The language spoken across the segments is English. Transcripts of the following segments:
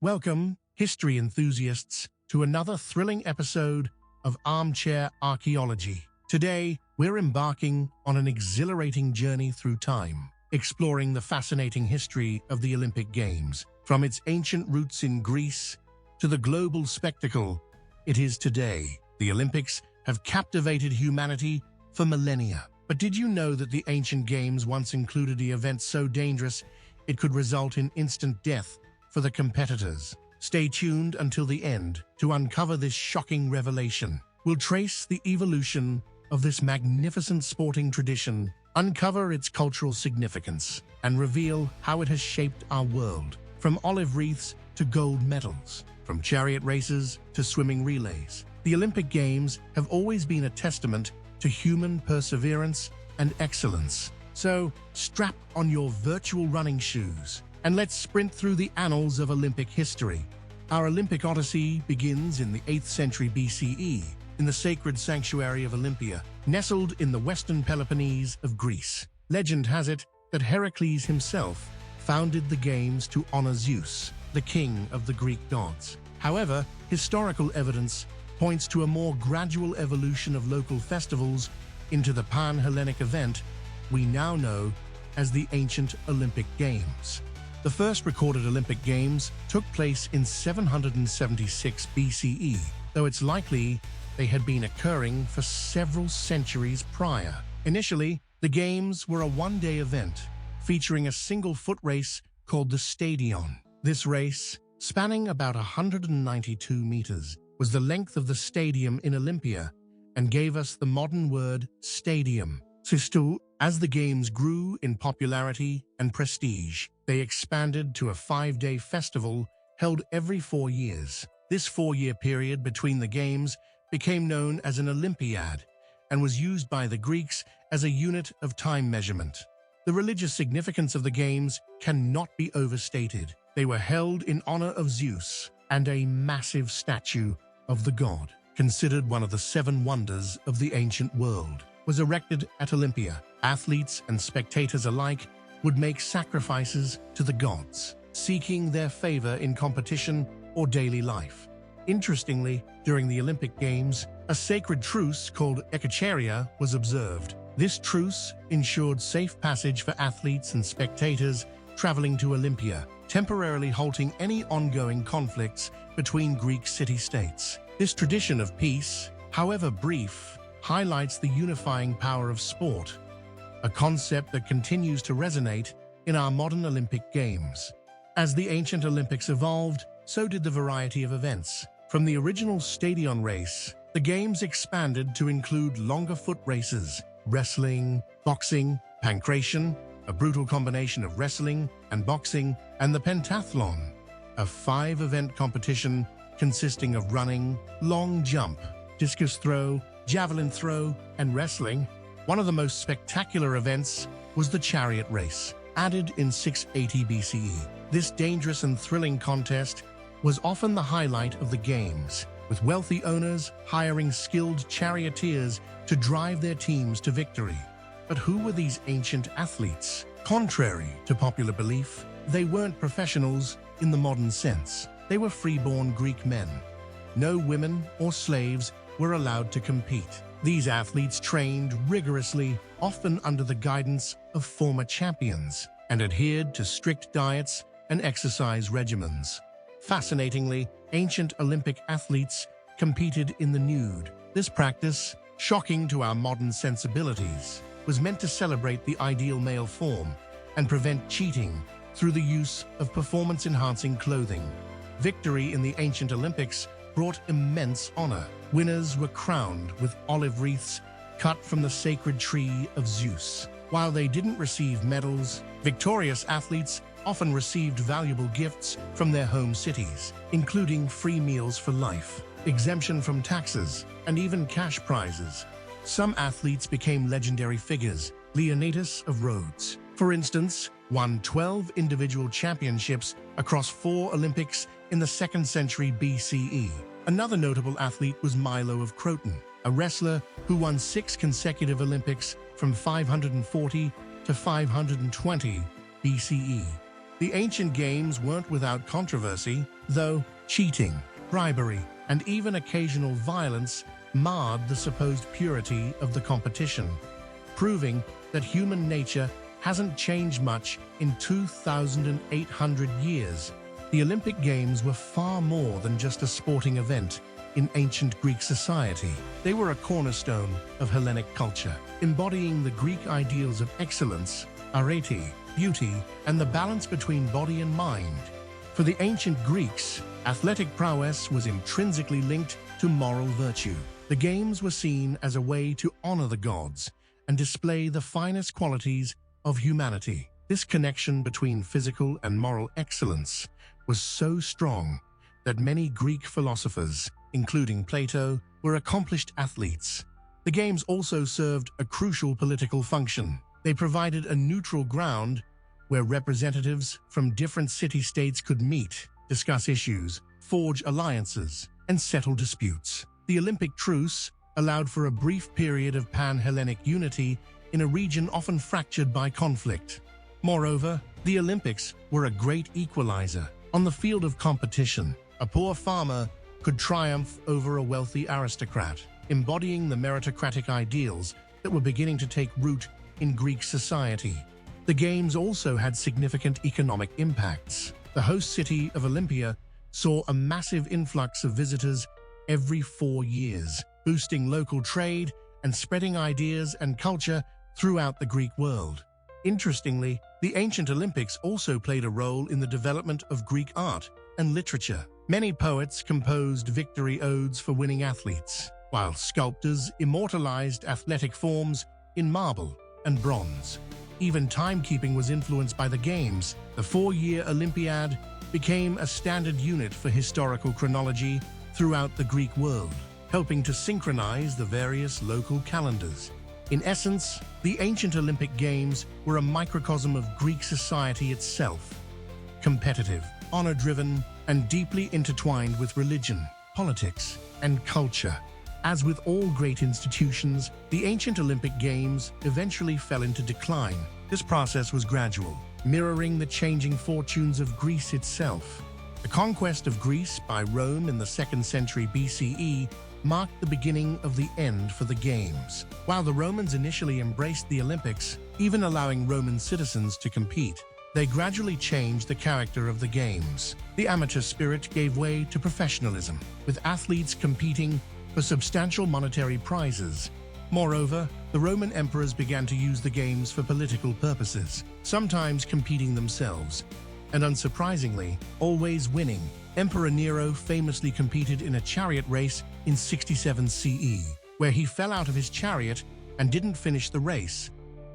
Welcome, history enthusiasts, to another thrilling episode of Armchair Archaeology. Today, we're embarking on an exhilarating journey through time, exploring the fascinating history of the Olympic Games, from its ancient roots in Greece to the global spectacle it is today. The Olympics have captivated humanity for millennia. But did you know that the ancient games once included an event so dangerous it could result in instant death for the competitors? Stay tuned until the end to uncover this shocking revelation. We'll trace the evolution of this magnificent sporting tradition, uncover its cultural significance, and reveal how it has shaped our world. From olive wreaths to gold medals, from chariot races to swimming relays, the Olympic Games have always been a testament to human perseverance and excellence. So, strap on your virtual running shoes and let's sprint through the annals of Olympic history. Our Olympic Odyssey begins in the 8th century BCE in the sacred sanctuary of Olympia, nestled in the western Peloponnese of Greece. Legend has it that Heracles himself founded the games to honor Zeus, the king of the Greek gods. However, historical evidence points to a more gradual evolution of local festivals into the pan-Hellenic event we now know as the ancient Olympic Games. The first recorded Olympic Games took place in 776 BCE, though it's likely they had been occurring for several centuries prior. Initially, the Games were a one-day event featuring a single foot race called the Stadion. This race, spanning about 192 meters, was the length of the stadium in Olympia and gave us the modern word stadium. As the Games grew in popularity and prestige, they expanded to a 5-day festival held every 4 years. This 4-year period between the Games became known as an Olympiad and was used by the Greeks as a unit of time measurement. The religious significance of the Games cannot be overstated. They were held in honor of Zeus, and a massive statue of the god, considered one of the 7 wonders of the ancient world, was erected at Olympia. Athletes and spectators alike would make sacrifices to the gods, seeking their favor in competition or daily life. Interestingly, during the Olympic Games, a sacred truce called Ekacharia was observed. This truce ensured safe passage for athletes and spectators traveling to Olympia, temporarily halting any ongoing conflicts between Greek city-states. This tradition of peace, however brief, highlights the unifying power of sport, a concept that continues to resonate in our modern Olympic Games. As the ancient Olympics evolved, so did the variety of events. From the original stadion race, the Games expanded to include longer foot races, wrestling, boxing, pankration, a brutal combination of wrestling and boxing, and the pentathlon, a 5-event competition consisting of running, long jump, discus throw, javelin throw, and wrestling. One of the most spectacular events was the chariot race, added in 680 BCE. This dangerous and thrilling contest was often the highlight of the Games, with wealthy owners hiring skilled charioteers to drive their teams to victory. But who were these ancient athletes? Contrary to popular belief, they weren't professionals in the modern sense. They were freeborn Greek men. No women or slaves were allowed to compete. These athletes trained rigorously, often under the guidance of former champions, and adhered to strict diets and exercise regimens. Fascinatingly, ancient Olympic athletes competed in the nude. This practice, shocking to our modern sensibilities, was meant to celebrate the ideal male form and prevent cheating through the use of performance-enhancing clothing. Victory in the ancient Olympics brought immense honor. Winners were crowned with olive wreaths cut from the sacred tree of Zeus. While they didn't receive medals, victorious athletes often received valuable gifts from their home cities, including free meals for life, exemption from taxes, and even cash prizes. Some athletes became legendary figures. Leonidas of Rhodes, for instance, won 12 individual championships across 4 Olympics in the 2nd century BCE. Another notable athlete was Milo of Croton, a wrestler who won 6 consecutive Olympics from 540 to 520 BCE. The ancient games weren't without controversy, though cheating, bribery, and even occasional violence marred the supposed purity of the competition, proving that human nature hasn't changed much in 2,800 years. The Olympic Games were far more than just a sporting event in ancient Greek society. They were a cornerstone of Hellenic culture, embodying the Greek ideals of excellence, arete, beauty, and the balance between body and mind. For the ancient Greeks, athletic prowess was intrinsically linked to moral virtue. The games were seen as a way to honor the gods and display the finest qualities of humanity. This connection between physical and moral excellence was so strong that many Greek philosophers, including Plato, were accomplished athletes. The games also served a crucial political function. They provided a neutral ground where representatives from different city-states could meet, discuss issues, forge alliances, and settle disputes. The Olympic truce allowed for a brief period of pan-Hellenic unity in a region often fractured by conflict. Moreover, the Olympics were a great equalizer. On the field of competition, a poor farmer could triumph over a wealthy aristocrat, embodying the meritocratic ideals that were beginning to take root in Greek society. The Games also had significant economic impacts. The host city of Olympia saw a massive influx of visitors every 4 years, boosting local trade and spreading ideas and culture throughout the Greek world. Interestingly, the ancient Olympics also played a role in the development of Greek art and literature. Many poets composed victory odes for winning athletes, while sculptors immortalized athletic forms in marble and bronze. Even timekeeping was influenced by the Games. The 4-year Olympiad became a standard unit for historical chronology throughout the Greek world, helping to synchronize the various local calendars. In essence, the ancient Olympic Games were a microcosm of Greek society itself, competitive, honor-driven, and deeply intertwined with religion, politics, and culture. As with all great institutions, the ancient Olympic Games eventually fell into decline. This process was gradual, mirroring the changing fortunes of Greece itself. The conquest of Greece by Rome in the 2nd century BCE marked the beginning of the end for the Games. While the Romans initially embraced the Olympics, even allowing Roman citizens to compete, they gradually changed the character of the Games. The amateur spirit gave way to professionalism, with athletes competing for substantial monetary prizes. Moreover, the Roman emperors began to use the Games for political purposes, sometimes competing themselves, and unsurprisingly, always winning. Emperor Nero famously competed in a chariot race in 67 CE, where he fell out of his chariot and didn't finish the race,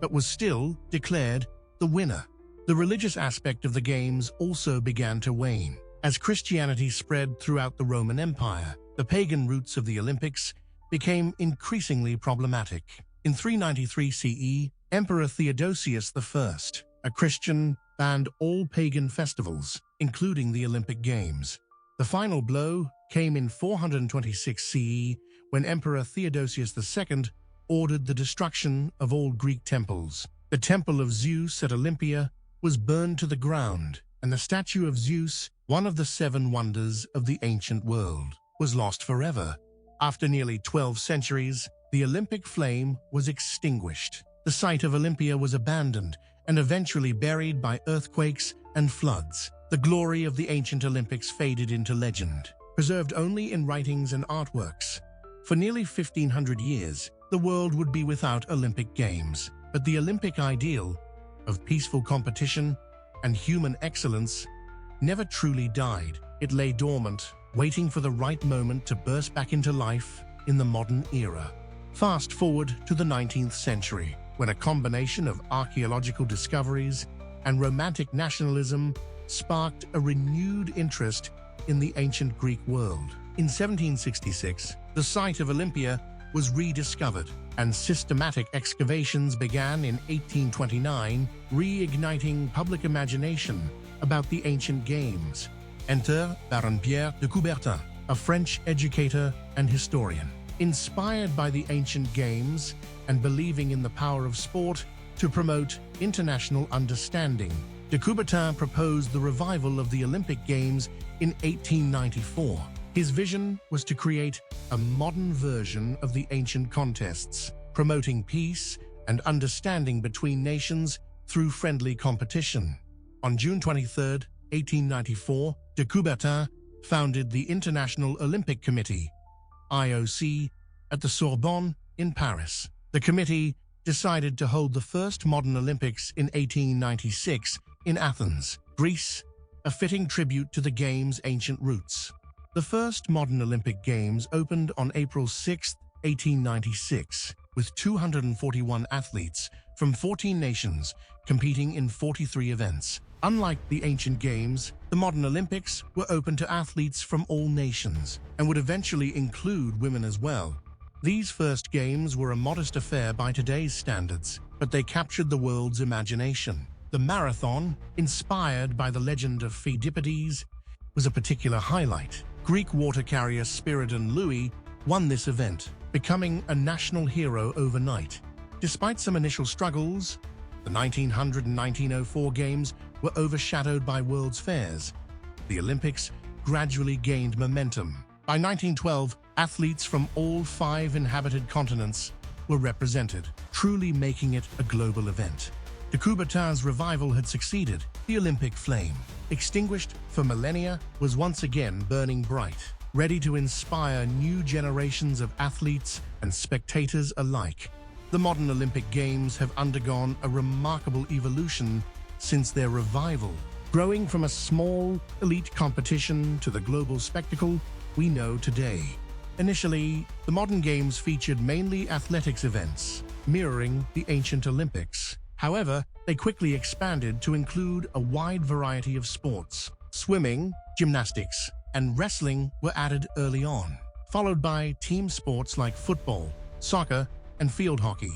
but was still declared the winner. The religious aspect of the Games also began to wane. As Christianity spread throughout the Roman Empire, the pagan roots of the Olympics became increasingly problematic. In 393 CE, Emperor Theodosius I, a Christian, banned all pagan festivals, including the Olympic Games. The final blow came in 426 CE when Emperor Theodosius II ordered the destruction of all Greek temples. The Temple of Zeus at Olympia was burned to the ground, and the statue of Zeus, one of the 7 wonders of the ancient world, was lost forever. After nearly 12 centuries, the Olympic flame was extinguished. The site of Olympia was abandoned and eventually buried by earthquakes and floods. The glory of the ancient Olympics faded into legend, preserved only in writings and artworks. For nearly 1,500 years, the world would be without Olympic Games, but the Olympic ideal of peaceful competition and human excellence never truly died. It lay dormant, waiting for the right moment to burst back into life in the modern era. Fast forward to the 19th century, when a combination of archaeological discoveries and romantic nationalism sparked a renewed interest in the ancient Greek world. In 1766, the site of Olympia was rediscovered, and systematic excavations began in 1829, reigniting public imagination about the ancient Games. Enter Armchair Archaeology, a French educator and historian. Inspired by the ancient Games and believing in the power of sport to promote international understanding, de Coubertin proposed the revival of the Olympic Games in 1894. His vision was to create a modern version of the ancient contests, promoting peace and understanding between nations through friendly competition. On June 23, 1894, de Coubertin founded the International Olympic Committee, IOC, at the Sorbonne in Paris. The committee decided to hold the first modern Olympics in 1896 in Athens, Greece, a fitting tribute to the Games' ancient roots. The first modern Olympic Games opened on April 6, 1896, with 241 athletes from 14 nations competing in 43 events. Unlike the ancient Games, the modern Olympics were open to athletes from all nations and would eventually include women as well. These first Games were a modest affair by today's standards, but they captured the world's imagination. The marathon, inspired by the legend of Pheidippides, was a particular highlight. Greek water carrier Spiridon Louis won this event, becoming a national hero overnight. Despite some initial struggles, the 1900 and 1904 Games were overshadowed by World's Fairs. The Olympics gradually gained momentum. By 1912, athletes from all 5 inhabited continents were represented, truly making it a global event. De Coubertin's revival had succeeded. The Olympic flame, extinguished for millennia, was once again burning bright, ready to inspire new generations of athletes and spectators alike. The modern Olympic Games have undergone a remarkable evolution since their revival, growing from a small, elite competition to the global spectacle we know today. Initially, the modern Games featured mainly athletics events, mirroring the ancient Olympics. However, they quickly expanded to include a wide variety of sports. Swimming, gymnastics, and wrestling were added early on, followed by team sports like football, soccer, and field hockey.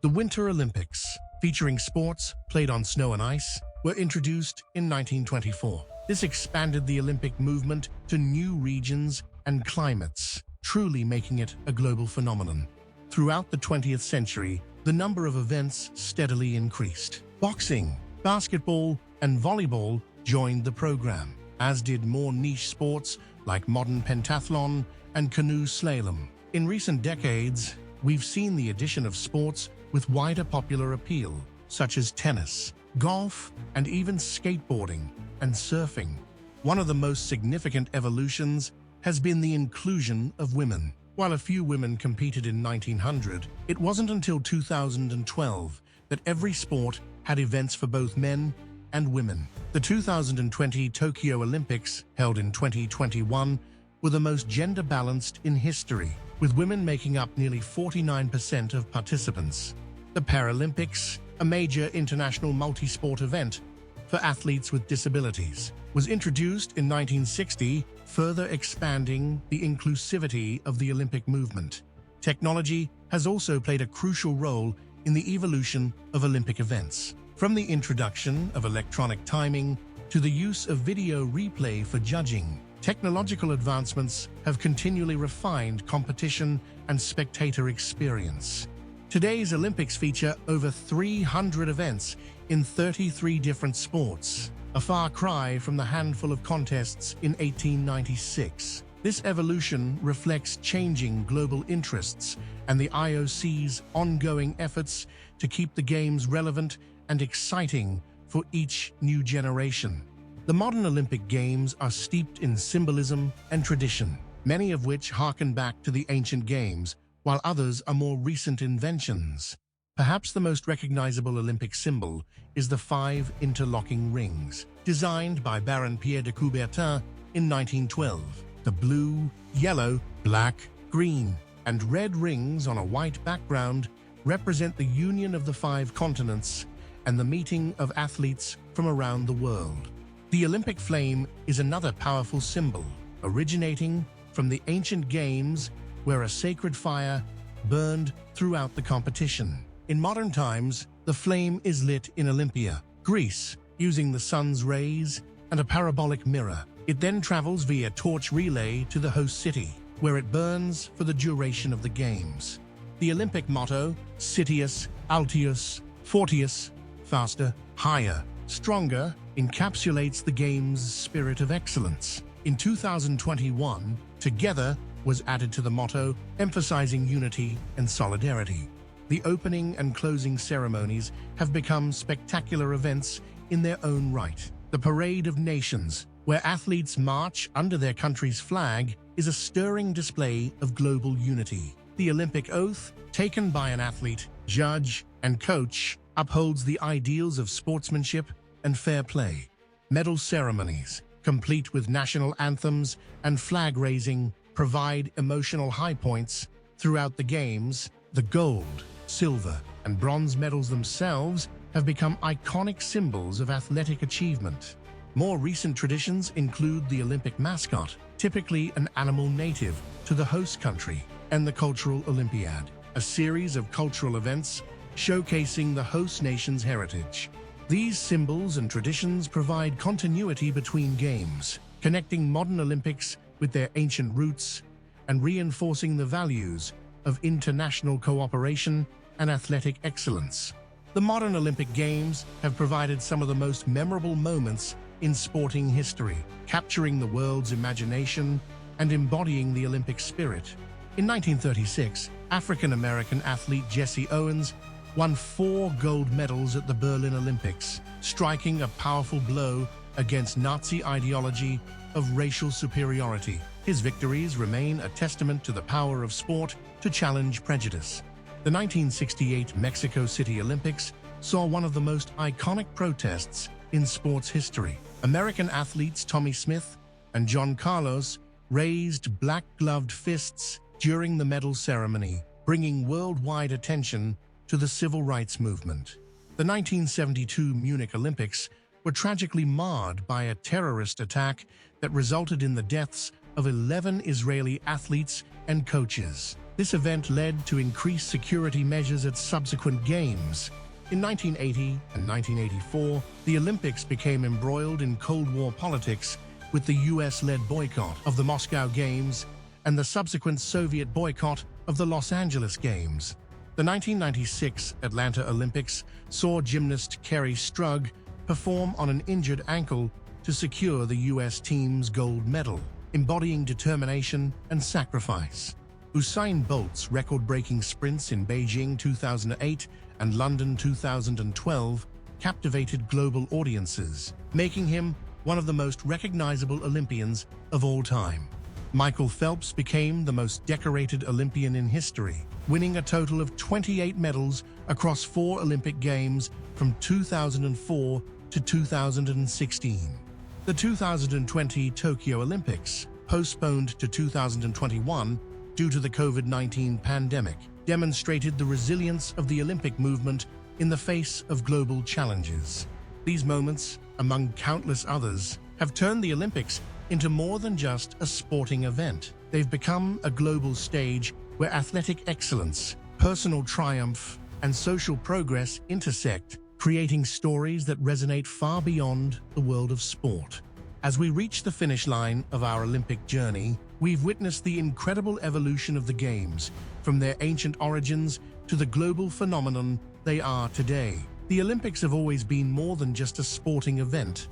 The Winter Olympics, featuring sports played on snow and ice, were introduced in 1924. This expanded the Olympic movement to new regions and climates, truly making it a global phenomenon. Throughout the 20th century, the number of events steadily increased. Boxing, basketball, and volleyball joined the program, as did more niche sports like modern pentathlon and canoe slalom. In recent decades, we've seen the addition of sports with wider popular appeal, such as tennis, golf, and even skateboarding and surfing. One of the most significant evolutions has been the inclusion of women. While a few women competed in 1900, it wasn't until 2012 that every sport had events for both men and women. The 2020 Tokyo Olympics, held in 2021, were the most gender-balanced in history, with women making up nearly 49% of participants. The Paralympics, a major international multi-sport event for athletes with disabilities, was introduced in 1960, further expanding the inclusivity of the Olympic movement. Technology has also played a crucial role in the evolution of Olympic events. From the introduction of electronic timing to the use of video replay for judging, technological advancements have continually refined competition and spectator experience. Today's Olympics feature over 300 events in 33 different sports, a far cry from the handful of contests in 1896. This evolution reflects changing global interests and the IOC's ongoing efforts to keep the Games relevant and exciting for each new generation. The modern Olympic Games are steeped in symbolism and tradition, many of which harken back to the ancient Games, while others are more recent inventions. Perhaps the most recognizable Olympic symbol is the 5 interlocking rings, designed by Baron Pierre de Coubertin in 1912. The blue, yellow, black, green, and red rings on a white background represent the union of the 5 continents and the meeting of athletes from around the world. The Olympic flame is another powerful symbol, originating from the ancient Games, where a sacred fire burned throughout the competition. In modern times, the flame is lit in Olympia, Greece, using the sun's rays and a parabolic mirror. It then travels via torch relay to the host city, where it burns for the duration of the Games. The Olympic motto, Citius, Altius, Fortius, faster, higher, Stronger encapsulates the game's spirit of excellence. In 2021, Together was added to the motto, emphasizing unity and solidarity. The opening and closing ceremonies have become spectacular events in their own right. The Parade of Nations, where athletes march under their country's flag, is a stirring display of global unity. The Olympic oath, taken by an athlete, judge, and coach, upholds the ideals of sportsmanship and fair play. Medal ceremonies, complete with national anthems and flag raising, provide emotional high points throughout the games. The gold, silver, and bronze medals themselves have become iconic symbols of athletic achievement. More recent traditions include the Olympic mascot, typically an animal native to the host country, and the Cultural Olympiad, a series of cultural events showcasing the host nation's heritage. These symbols and traditions provide continuity between games, connecting modern Olympics with their ancient roots and reinforcing the values of international cooperation and athletic excellence. The modern Olympic Games have provided some of the most memorable moments in sporting history, capturing the world's imagination and embodying the Olympic spirit. In 1936, African-American athlete Jesse Owens won 4 gold medals at the Berlin Olympics, striking a powerful blow against Nazi ideology of racial superiority. His victories remain a testament to the power of sport to challenge prejudice. The 1968 Mexico City Olympics saw one of the most iconic protests in sports history. American athletes Tommy Smith and John Carlos raised black-gloved fists during the medal ceremony, bringing worldwide attention to the civil rights movement. The 1972 Munich Olympics were tragically marred by a terrorist attack that resulted in the deaths of 11 Israeli athletes and coaches. This event led to increased security measures at subsequent games. In 1980 and 1984, the Olympics became embroiled in Cold War politics with the US-led boycott of the Moscow Games and the subsequent Soviet boycott of the Los Angeles Games. The 1996 Atlanta Olympics saw gymnast Kerri Strug perform on an injured ankle to secure the US team's gold medal, embodying determination and sacrifice. Usain Bolt's record-breaking sprints in Beijing 2008 and London 2012 captivated global audiences, making him one of the most recognizable Olympians of all time. Michael Phelps became the most decorated Olympian in history, winning a total of 28 medals across 4 Olympic Games from 2004 to 2016. The 2020 Tokyo Olympics, postponed to 2021 due to the COVID-19 pandemic, demonstrated the resilience of the Olympic movement in the face of global challenges. These moments, among countless others, have turned the Olympics into more than just a sporting event. They've become a global stage where athletic excellence, personal triumph, and social progress intersect, creating stories that resonate far beyond the world of sport. As we reach the finish line of our Olympic journey, we've witnessed the incredible evolution of the Games, from their ancient origins to the global phenomenon they are today. The Olympics have always been more than just a sporting event.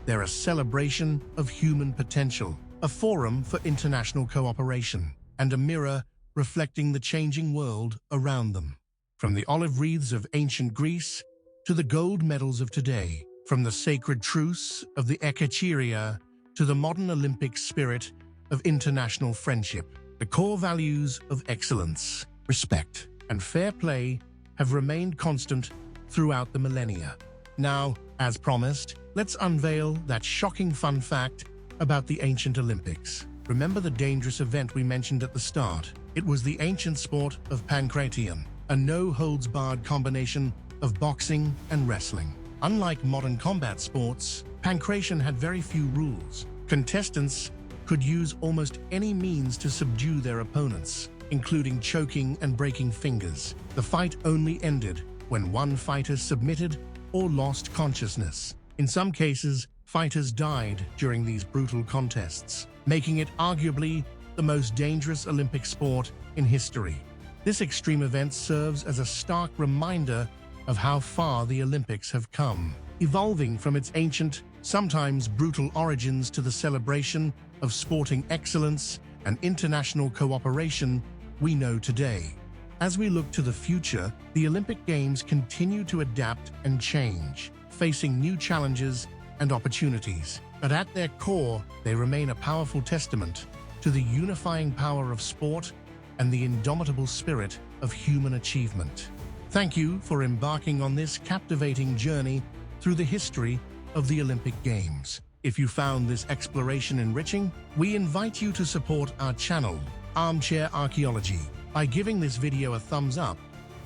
They're a celebration of human potential, a forum for international cooperation, and a mirror reflecting the changing world around them. From the olive wreaths of ancient Greece to the gold medals of today, from the sacred truce of the Ekacheria to the modern Olympic spirit of international friendship, the core values of excellence, respect, and fair play have remained constant throughout the millennia. Now, as promised, let's unveil that shocking fun fact about the ancient Olympics. Remember the dangerous event we mentioned at the start? It was the ancient sport of pancration, a no-holds-barred combination of boxing and wrestling. Unlike modern combat sports, pancration had very few rules. Contestants could use almost any means to subdue their opponents, including choking and breaking fingers. The fight only ended when one fighter submitted or lost consciousness. In some cases, fighters died during these brutal contests, making it arguably the most dangerous Olympic sport in history. This extreme event serves as a stark reminder of how far the Olympics have come. evolving from its ancient, sometimes brutal origins to the celebration of sporting excellence and international cooperation we know today. As we look to the future, the Olympic Games continue to adapt and change, facing new challenges and opportunities. But at their core, they remain a powerful testament to the unifying power of sport and the indomitable spirit of human achievement. Thank you for embarking on this captivating journey through the history of the Olympic Games. If you found this exploration enriching, we invite you to support our channel, Armchair Archaeology, by giving this video a thumbs up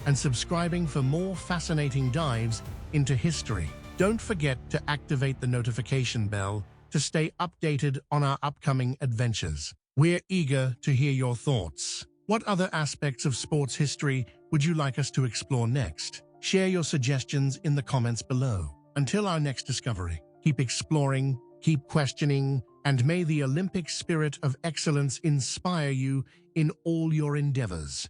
and subscribing for more fascinating dives into history. Don't forget to activate the notification bell to stay updated on our upcoming adventures. We're eager to hear your thoughts. What other aspects of sports history would you like us to explore next? Share your suggestions in the comments below. Until our next discovery, keep exploring, keep questioning, and may the Olympic spirit of excellence inspire you in all your endeavors.